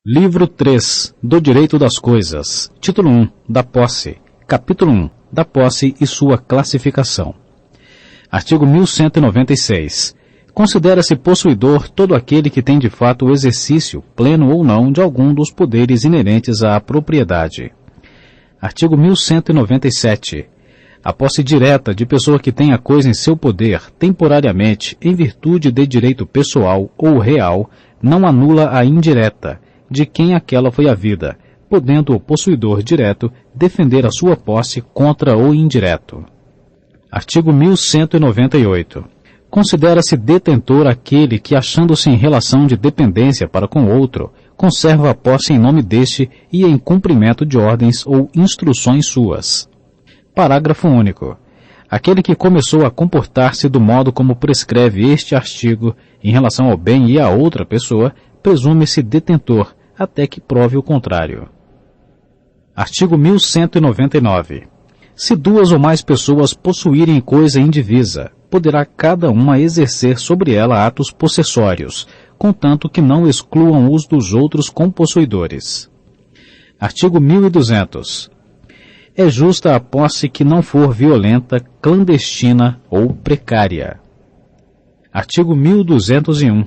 Livro 3, do Direito das Coisas. Título 1, da Posse. Capítulo 1, da Posse e sua classificação. Artigo 1196. Considera-se possuidor todo aquele que tem de fato o exercício, pleno ou não, de algum dos poderes inerentes à propriedade. Artigo 1197. A posse direta de pessoa que tem a coisa em seu poder, temporariamente, em virtude de direito pessoal ou real, não anula a indireta, de quem aquela foi havida, podendo o possuidor direto defender a sua posse contra o indireto. Artigo 1198. Considera-se detentor aquele que, achando-se em relação de dependência para com outro, conserva a posse em nome deste e em cumprimento de ordens ou instruções suas. Parágrafo único. Aquele que começou a comportar-se do modo como prescreve este artigo em relação ao bem e a outra pessoa, presume-se detentor, até que prove o contrário. Artigo 1199. Se duas ou mais pessoas possuírem coisa indivisa, poderá cada uma exercer sobre ela atos possessórios, contanto que não excluam os dos outros compossuidores. Artigo 1200. É justa a posse que não for violenta, clandestina ou precária. Artigo 1201.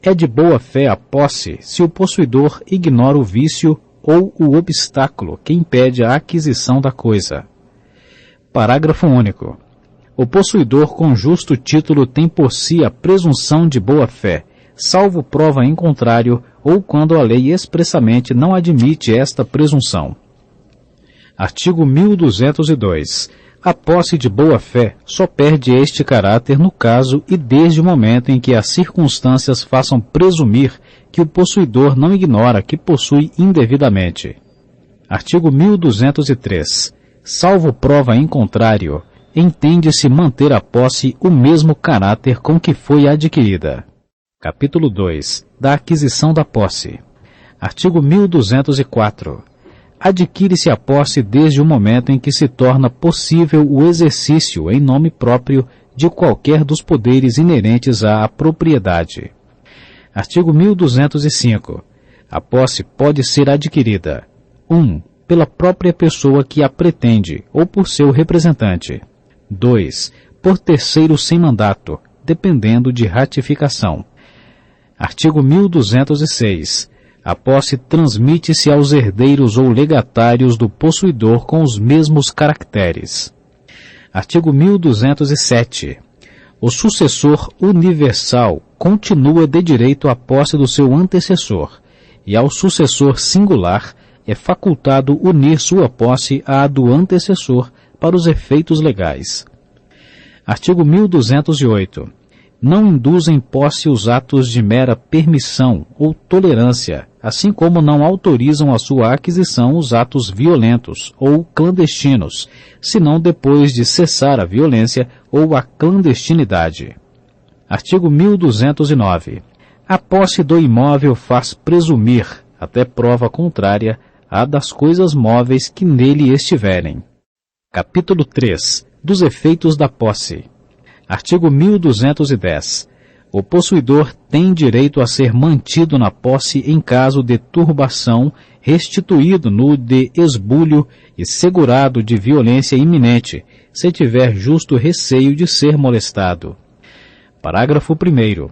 É de boa fé a posse se o possuidor ignora o vício ou o obstáculo que impede a aquisição da coisa. Parágrafo único. O possuidor com justo título tem por si a presunção de boa fé, salvo prova em contrário ou quando a lei expressamente não admite esta presunção. Artigo 1202. A posse de boa-fé só perde este caráter no caso e desde o momento em que as circunstâncias façam presumir que o possuidor não ignora que possui indevidamente. Artigo 1203. Salvo prova em contrário, entende-se manter a posse o mesmo caráter com que foi adquirida. Capítulo 2. Da aquisição da posse. Artigo 1204. Adquire-se a posse desde o momento em que se torna possível o exercício em nome próprio de qualquer dos poderes inerentes à propriedade. Artigo 1205. A posse pode ser adquirida 1. Pela própria pessoa que a pretende ou por seu representante. 2. Por terceiro sem mandato, dependendo de ratificação. Artigo 1206. A posse transmite-se aos herdeiros ou legatários do possuidor com os mesmos caracteres. Artigo 1207. O sucessor universal continua de direito à posse do seu antecessor, e ao sucessor singular é facultado unir sua posse à do antecessor para os efeitos legais. Artigo 1208. Não induzem posse os atos de mera permissão ou tolerância, assim como não autorizam a sua aquisição os atos violentos ou clandestinos, senão depois de cessar a violência ou a clandestinidade. Artigo 1209. A posse do imóvel faz presumir, até prova contrária, a das coisas móveis que nele estiverem. Capítulo 3. Dos efeitos da posse. Artigo 1210. O possuidor tem direito a ser mantido na posse em caso de turbação, restituído no de esbulho e segurado de violência iminente, se tiver justo receio de ser molestado. Parágrafo 1º.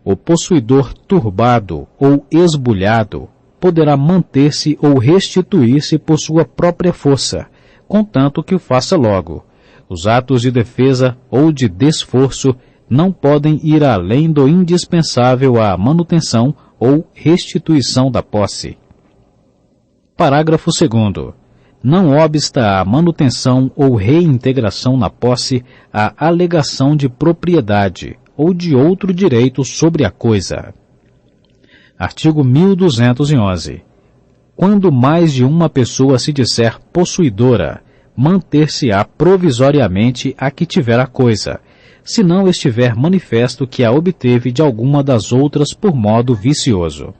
O possuidor turbado ou esbulhado poderá manter-se ou restituir-se por sua própria força, contanto que o faça logo. Os atos de defesa ou de desforço não podem ir além do indispensável à manutenção ou restituição da posse. Parágrafo 2º. Não obsta à manutenção ou reintegração na posse a alegação de propriedade ou de outro direito sobre a coisa. Artigo 1211. Quando mais de uma pessoa se disser possuidora, manter-se-á provisoriamente a que tiver a coisa, se não estiver manifesto que a obteve de alguma das outras por modo vicioso.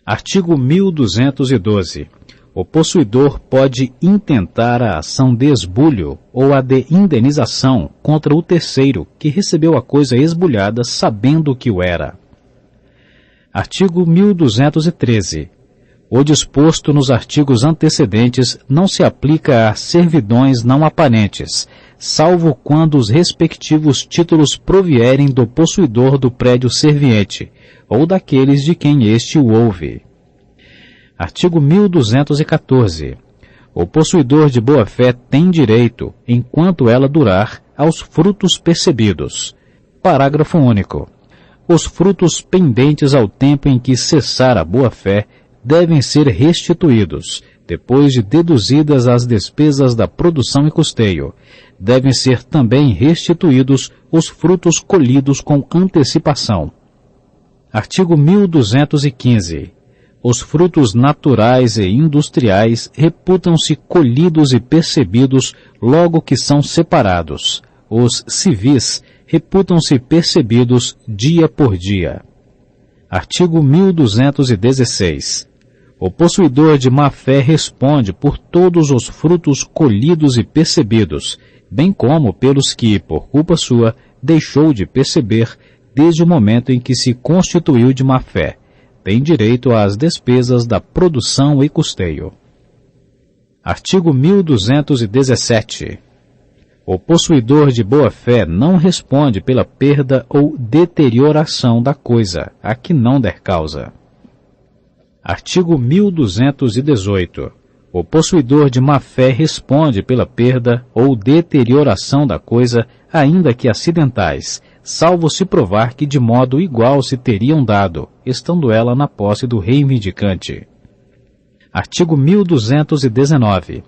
Artigo 1212. O possuidor pode intentar a ação de esbulho ou a de indenização contra o terceiro que recebeu a coisa esbulhada sabendo que o era. Artigo 1213. O disposto nos artigos antecedentes não se aplica a servidões não aparentes, salvo quando os respectivos títulos provierem do possuidor do prédio serviente, ou daqueles de quem este o ouve. Artigo 1214. O possuidor de boa-fé tem direito, enquanto ela durar, aos frutos percebidos. Parágrafo único. Os frutos pendentes ao tempo em que cessar a boa-fé devem ser restituídos, depois de deduzidas as despesas da produção e custeio. Devem ser também restituídos os frutos colhidos com antecipação. Artigo 1215. Os frutos naturais e industriais reputam-se colhidos e percebidos logo que são separados. Os civis reputam-se percebidos dia por dia. Artigo 1216. O possuidor de má-fé responde por todos os frutos colhidos e percebidos, bem como pelos que, por culpa sua, deixou de perceber desde o momento em que se constituiu de má-fé. Tem direito às despesas da produção e custeio. Artigo 1217. O possuidor de boa-fé não responde pela perda ou deterioração da coisa, a que não der causa. Artigo 1218. O possuidor de má-fé responde pela perda ou deterioração da coisa, ainda que acidentais, salvo se provar que de modo igual se teriam dado, estando ela na posse do reivindicante. Artigo 1219.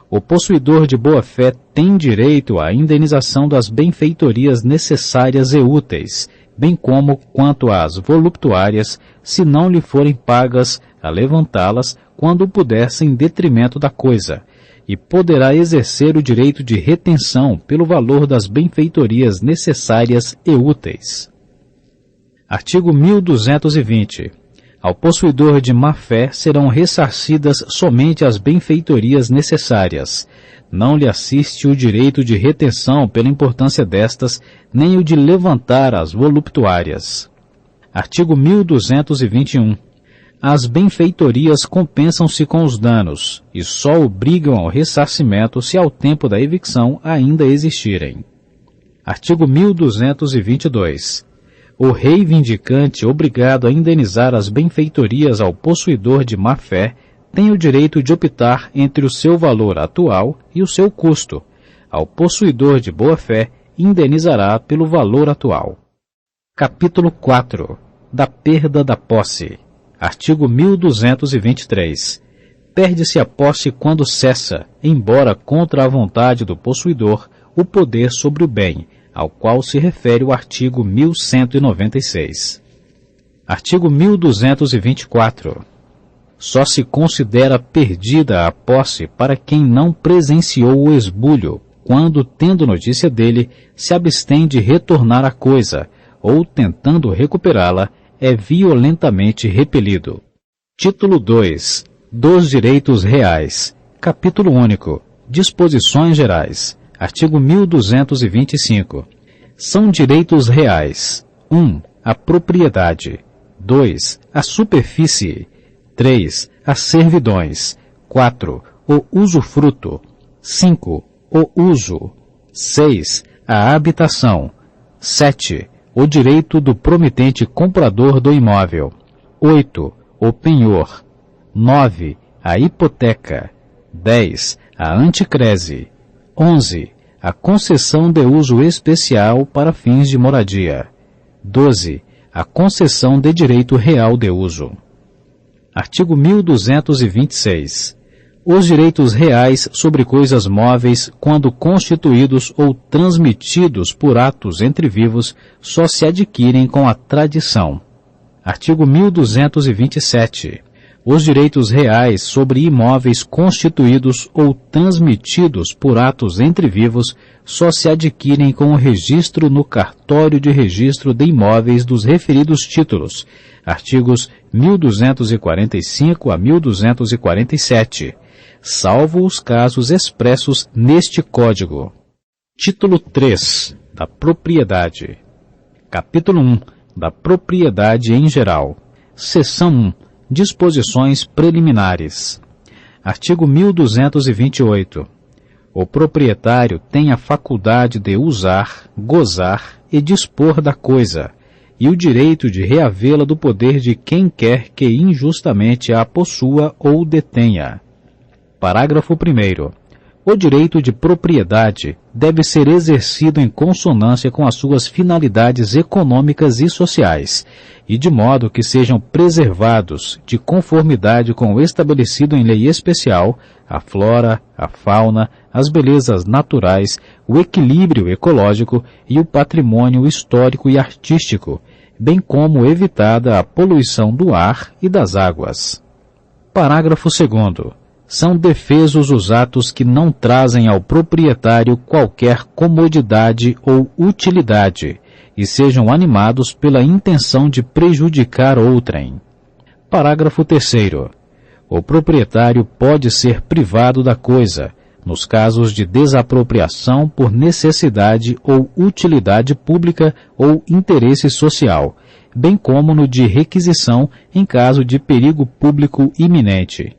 O possuidor de boa-fé tem direito à indenização das benfeitorias necessárias e úteis, bem como quanto às voluptuárias, se não lhe forem pagas, a levantá-las quando puder sem detrimento da coisa, e poderá exercer o direito de retenção pelo valor das benfeitorias necessárias e úteis. Artigo 1220. Ao possuidor de má-fé serão ressarcidas somente as benfeitorias necessárias. Não lhe assiste o direito de retenção pela importância destas, nem o de levantar as voluptuárias. Artigo 1221. As benfeitorias compensam-se com os danos, e só obrigam ao ressarcimento se ao tempo da evicção ainda existirem. Artigo 1222. O reivindicante obrigado a indenizar as benfeitorias ao possuidor de má-fé tem o direito de optar entre o seu valor atual e o seu custo. Ao possuidor de boa-fé, indenizará pelo valor atual. Capítulo 4. Da perda da posse. Artigo 1223. Perde-se a posse quando cessa, embora contra a vontade do possuidor, o poder sobre o bem, ao qual se refere o artigo 1196. Artigo 1224. Só se considera perdida a posse para quem não presenciou o esbulho, quando, tendo notícia dele, se abstém de retornar a coisa, ou, tentando recuperá-la, é violentamente repelido. Título 2. Dos direitos reais. Capítulo único. Disposições gerais. Artigo 1225. São direitos reais. 1. A propriedade. 2. A superfície. 3. As servidões. 4. O usufruto. 5. O uso. 6. A habitação. 7. O direito do promitente comprador do imóvel. 8. O penhor. 9. A hipoteca. 10. A anticrese. 11. A concessão de uso especial para fins de moradia. 12. A concessão de direito real de uso. Artigo 1226. Os direitos reais sobre coisas móveis, quando constituídos ou transmitidos por atos entre vivos, só se adquirem com a tradição. Artigo 1227. Os direitos reais sobre imóveis constituídos ou transmitidos por atos entre vivos só se adquirem com o registro no cartório de registro de imóveis dos referidos títulos. Artigos 1245 a 1247. Salvo os casos expressos neste Código. Título 3. Da propriedade. Capítulo 1. Da propriedade em geral. Seção 1. Disposições preliminares. Artigo 1228. O proprietário tem a faculdade de usar, gozar e dispor da coisa, e o direito de reavê-la do poder de quem quer que injustamente a possua ou detenha. Parágrafo 1º. O direito de propriedade deve ser exercido em consonância com as suas finalidades econômicas e sociais, e de modo que sejam preservados, de conformidade com o estabelecido em lei especial, a flora, a fauna, as belezas naturais, o equilíbrio ecológico e o patrimônio histórico e artístico, bem como evitada a poluição do ar e das águas. Parágrafo 2º. São defesos os atos que não trazem ao proprietário qualquer comodidade ou utilidade, e sejam animados pela intenção de prejudicar outrem. Parágrafo 3º. O proprietário pode ser privado da coisa, nos casos de desapropriação por necessidade ou utilidade pública ou interesse social, bem como no de requisição em caso de perigo público iminente.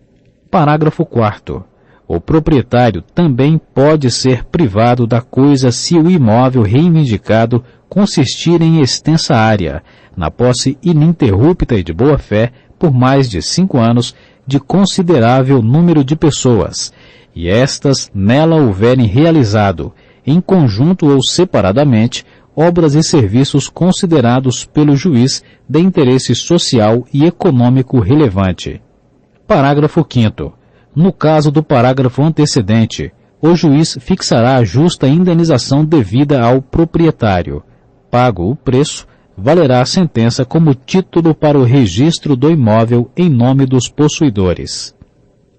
Parágrafo 4º. O proprietário também pode ser privado da coisa se o imóvel reivindicado consistir em extensa área, na posse ininterrupta e de boa-fé, por mais de 5 anos, de considerável número de pessoas, e estas nela houverem realizado, em conjunto ou separadamente, obras e serviços considerados pelo juiz de interesse social e econômico relevante. Parágrafo 5º. No caso do parágrafo antecedente, o juiz fixará a justa indenização devida ao proprietário. Pago o preço, valerá a sentença como título para o registro do imóvel em nome dos possuidores.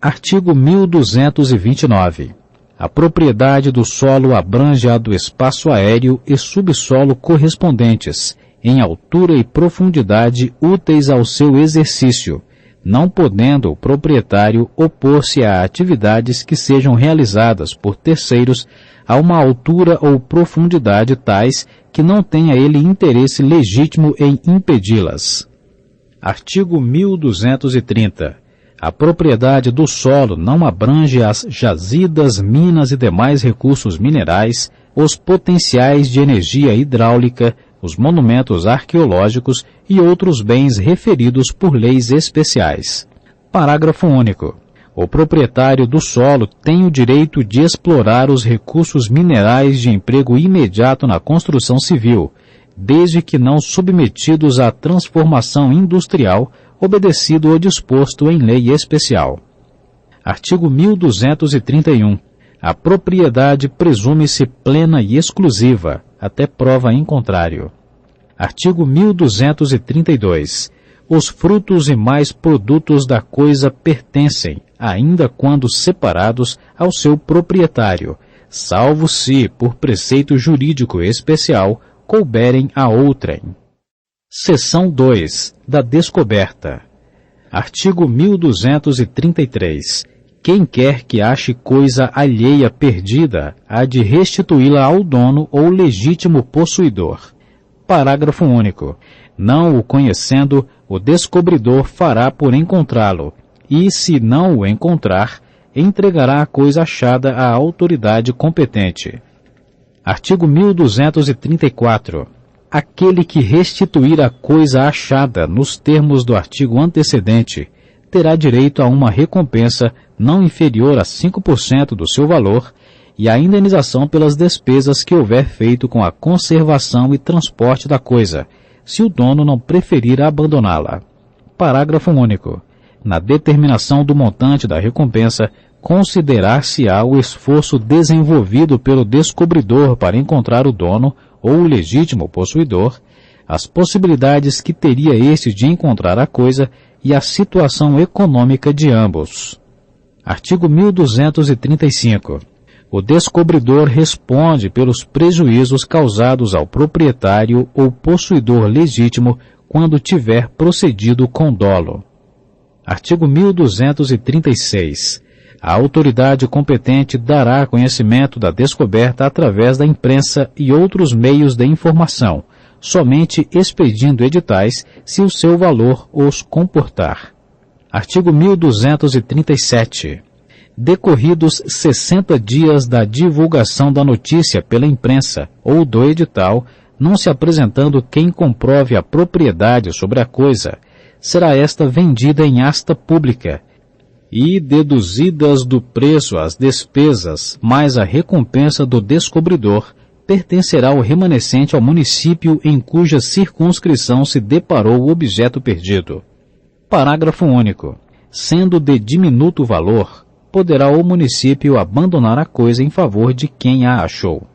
Artigo 1229. A propriedade do solo abrange a do espaço aéreo e subsolo correspondentes, em altura e profundidade úteis ao seu exercício, não podendo o proprietário opor-se a atividades que sejam realizadas por terceiros a uma altura ou profundidade tais que não tenha ele interesse legítimo em impedi-las. Artigo 1230. A propriedade do solo não abrange as jazidas, minas e demais recursos minerais, os potenciais de energia hidráulica, os monumentos arqueológicos e outros bens referidos por leis especiais. Parágrafo único. O proprietário do solo tem o direito de explorar os recursos minerais de emprego imediato na construção civil, desde que não submetidos à transformação industrial, obedecido ao disposto em lei especial. Artigo 1231. A propriedade presume-se plena e exclusiva, até prova em contrário. Artigo 1232. Os frutos e mais produtos da coisa pertencem, ainda quando separados, ao seu proprietário, salvo se, por preceito jurídico especial, couberem a outrem. Seção 2. Da descoberta. Artigo 1233. Quem quer que ache coisa alheia perdida, há de restituí-la ao dono ou legítimo possuidor. Parágrafo único. Não o conhecendo, o descobridor fará por encontrá-lo, e, se não o encontrar, entregará a coisa achada à autoridade competente. Artigo 1234. Aquele que restituir a coisa achada nos termos do artigo antecedente, terá direito a uma recompensa não inferior a 5% do seu valor e a indenização pelas despesas que houver feito com a conservação e transporte da coisa, se o dono não preferir abandoná-la. Parágrafo único. Na determinação do montante da recompensa, considerar-se-á o esforço desenvolvido pelo descobridor para encontrar o dono ou o legítimo possuidor, as possibilidades que teria este de encontrar a coisa e a situação econômica de ambos. Artigo 1235. O descobridor responde pelos prejuízos causados ao proprietário ou possuidor legítimo quando tiver procedido com dolo. Artigo 1236. A autoridade competente dará conhecimento da descoberta através da imprensa e outros meios de informação, somente expedindo editais se o seu valor os comportar. Artigo 1237. Decorridos 60 dias da divulgação da notícia pela imprensa ou do edital, não se apresentando quem comprove a propriedade sobre a coisa, será esta vendida em asta pública, e deduzidas do preço as despesas, mais a recompensa do descobridor, pertencerá o remanescente ao município em cuja circunscrição se deparou o objeto perdido. Parágrafo único. Sendo de diminuto valor, poderá o município abandonar a coisa em favor de quem a achou.